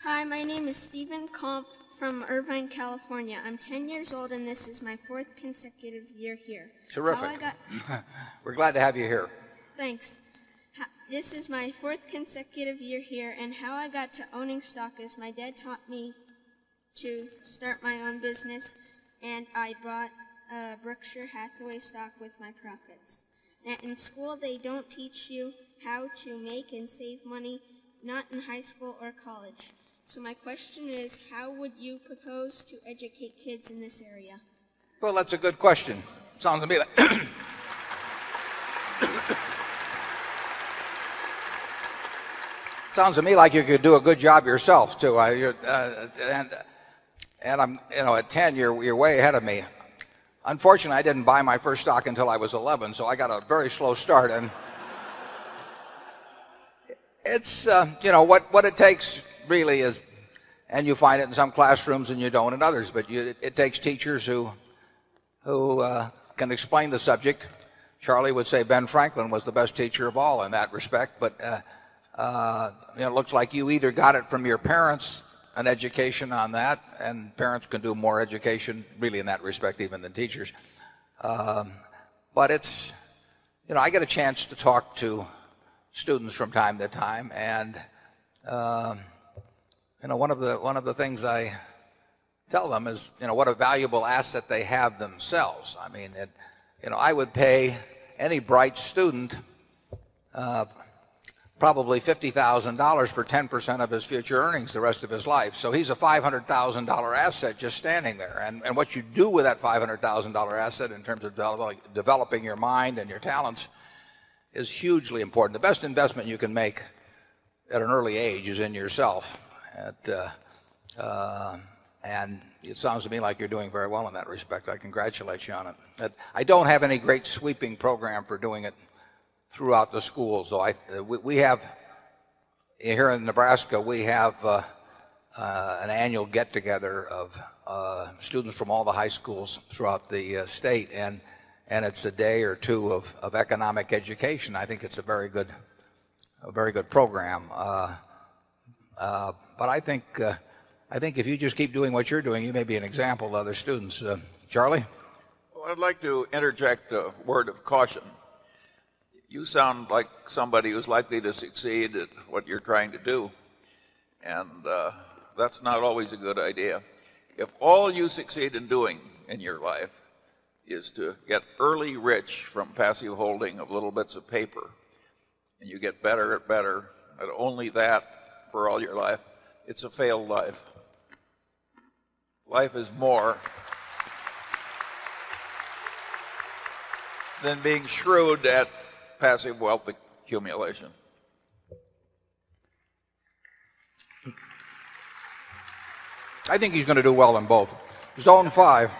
Hi, my name is Stephen Comp from Irvine, California. I'm 10 years old, and this is my 4th consecutive year here. Terrific. We're glad to have you here. Thanks. This is my 4th consecutive year here, and how I got to owning stock is my dad taught me to start my own business, and I bought Berkshire Hathaway stock with my profits. In school, they don't teach you how to make and save money, not in high school or college. So my question is, how would you propose to educate kids in this area? Well, that's a good question. Sounds to me like sounds to me like you could do a good job yourself too. And I'm, at 10, you're way ahead of me. Unfortunately, I didn't buy my first stock until I was 11, so I got a very slow start. And it's, what it takes really is, and you find it in some classrooms and you don't in others, but it takes teachers who can explain the subject. Charlie would say Ben Franklin was the best teacher of all in that respect, but it looks like you either got it from your parents, an education on that, and parents can do more education really in that respect even than teachers. But it's, I get a chance to talk to students from time to time, and one of the things I tell them is what a valuable asset they have themselves. I mean, I would pay any bright student probably $50,000 for 10% of his future earnings the rest of his life. So he's a $500,000 asset just standing there. And what you do with that $500,000 asset in terms of developing your mind and your talents is hugely important. The best investment you can make at an early age is in yourself. And it sounds to me like you're doing very well in that respect. I congratulate you on it. I don't have any great sweeping program for doing it throughout the schools, though. We have, here in Nebraska, we have an annual get-together of students from all the high schools throughout the state, and it's a day or two of economic education. I think it's a very good program. But I think if you just keep doing what you're doing, you may be an example to other students. Charlie? Well, I'd like to interject a word of caution. You sound like somebody who's likely to succeed at what you're trying to do, and that's not always a good idea. If all you succeed in doing in your life is to get early rich from passive holding of little bits of paper, and you get better at only that for all your life, it's a failed life. Life is more than being shrewd at passive wealth accumulation. I think he's going to do well in both. Zone 5.